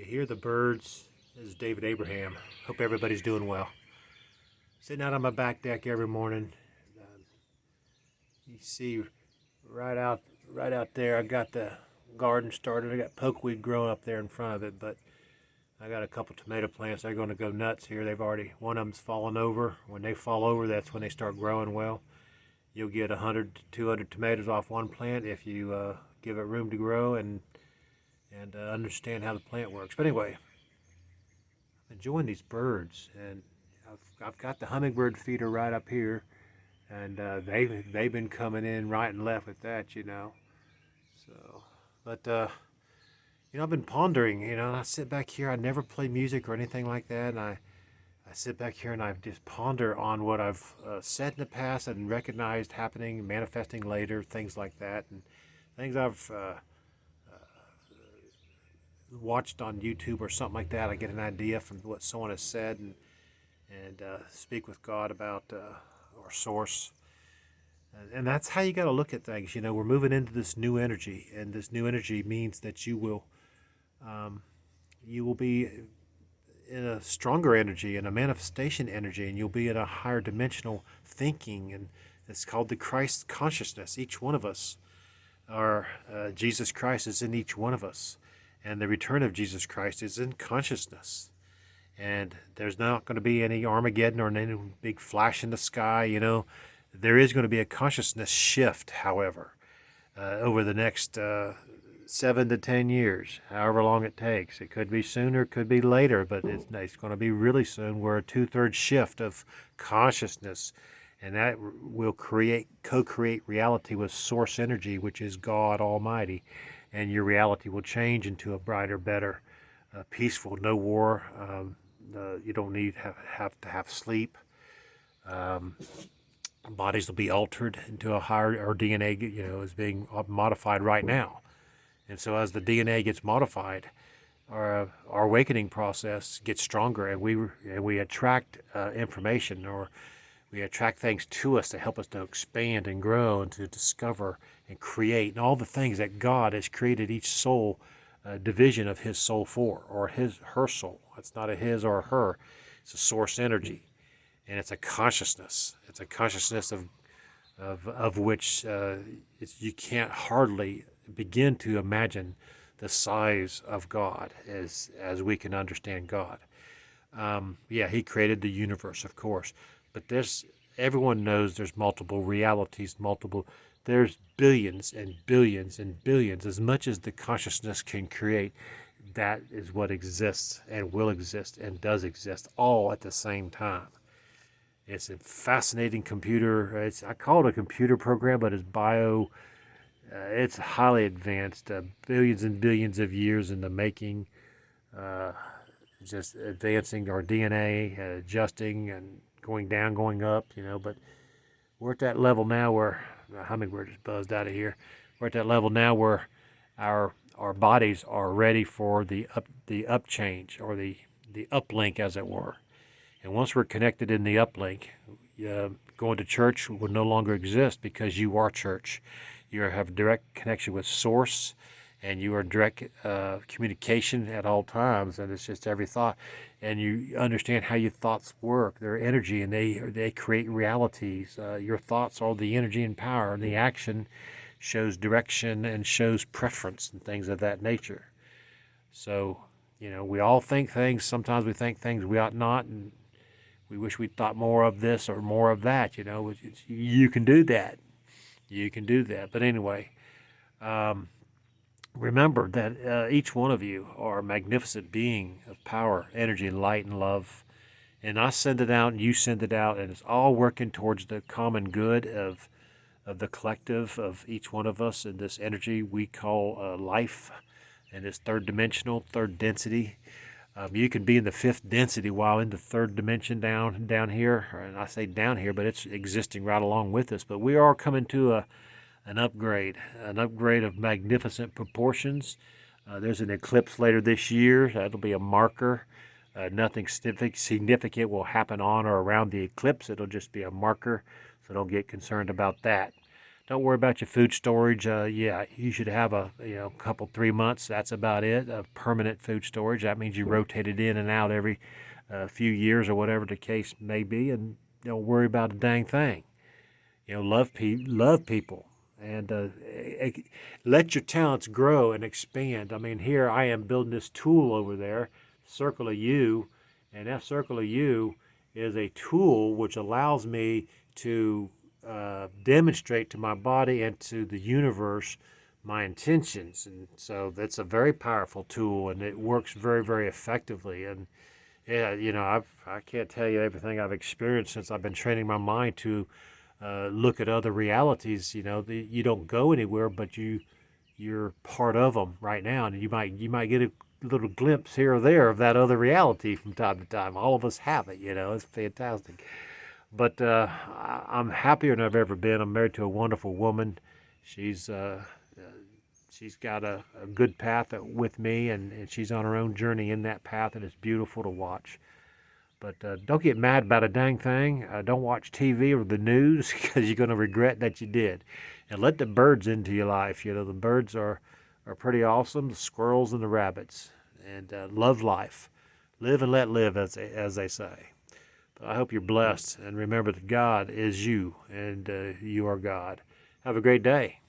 You hear the birds. This is David Abraham. Hope everybody's doing well. Sitting out on my back deck every morning. You see right out there. I got the garden started. I got pokeweed growing up there in front of it, but I got a couple tomato plants. They're going to go nuts here. One of them's fallen over. When they fall over, that's when they start growing well. You'll get 100 to 200 tomatoes off one plant if you give it room to grow and understand how the plant works. But anyway, enjoying these birds, and I've got the hummingbird feeder right up here, and they've been coming in right and left with that, So, but I've been pondering. I sit back here. I never play music or anything like that, and I sit back here and I just ponder on what I've said in the past and recognized happening, manifesting later, things like that, and things I've watched on YouTube or something like that. I get an idea from what someone has said and speak with God about or source. And that's how you got to look at things. We're moving into this new energy, and this new energy means that you will be in a stronger energy and a manifestation energy, and you'll be in a higher dimensional thinking, and it's called the Christ consciousness. Each one of us Jesus Christ is in each one of us, and the return of Jesus Christ is in consciousness. And there's not going to be any Armageddon or any big flash in the sky. There is going to be a consciousness shift, however, over the next 7 to 10 years, however long it takes. It could be sooner, it could be later, but it's going to be really soon. We're a 2/3 shift of consciousness, and that will co-create reality with source energy, which is God Almighty, and your reality will change into a brighter, better, peaceful, no war. You don't have to have sleep. Bodies will be altered into a higher, or DNA, is being modified right now. And so as the DNA gets modified, our awakening process gets stronger, and we attract information, or we attract things to us to help us to expand and grow and to discover and create, and all the things that God has created each soul division of his soul for, or her soul. It's not a his or a her. It's a source energy, and it's a consciousness. It's a consciousness of which you can't hardly begin to imagine the size of God as we can understand God. He created the universe, of course, but everyone knows there's multiple realities, there's billions and billions and billions, as much as the consciousness can create. That is what exists and will exist and does exist all at the same time. It's a fascinating computer. I call it a computer program, but it's highly advanced, billions and billions of years in the making, just advancing our DNA, adjusting and going down, going up, but we're at that level now where the hummingbird just buzzed out of here. We're at that level now where our bodies are ready for the up change, or the uplink, as it were. And once we're connected in the uplink, going to church will no longer exist, because you are church. You have direct connection with Source, and you are in direct communication at all times, and it's just every thought. And you understand how your thoughts work, their energy, and they create realities. Your thoughts are the energy and power, and the action shows direction and shows preference and things of that nature. So, we all think things. Sometimes we think things we ought not, and we wish we'd thought more of this or more of that. You can do that. You can do that. But anyway, remember that each one of you are a magnificent being of power, energy, light, and love. And I send it out, and you send it out, and it's all working towards the common good of the collective of each one of us in this energy we call life, and this third density. You can be in the fifth density while in the third dimension down here, and I say down here, but it's existing right along with us. But we are coming to an upgrade of magnificent proportions. There's an eclipse later this year. That'll be a marker. Nothing significant will happen on or around the eclipse. It'll just be a marker, so don't get concerned about that. Don't worry about your food storage. Yeah, you should have a couple 3 months. That's about it. Of permanent food storage. That means you rotate it in and out every few years or whatever the case may be, and don't worry about a dang thing. Love people, and let your talents grow and expand. I mean, here I am building this tool over there, Circle of You, and that Circle of You is a tool which allows me to demonstrate to my body and to the universe my intentions. And so that's a very powerful tool, and it works very, very effectively. And yeah, I can't tell you everything I've experienced since I've been training my mind to look at other realities. You don't go anywhere, but you're part of them right now, and you might get a little glimpse here or there of that other reality from time to time. All of us have it. It's fantastic. But I'm happier than I've ever been. I'm married to a wonderful woman. She's she's got a good path with me, and she's on her own journey in that path, and it's beautiful to watch. But don't get mad about a dang thing. Don't watch TV or the news because you're going to regret that you did. And let the birds into your life. The birds are pretty awesome, the squirrels and the rabbits. And love life. Live and let live, as they say. But I hope you're blessed. And remember that God is you, and you are God. Have a great day.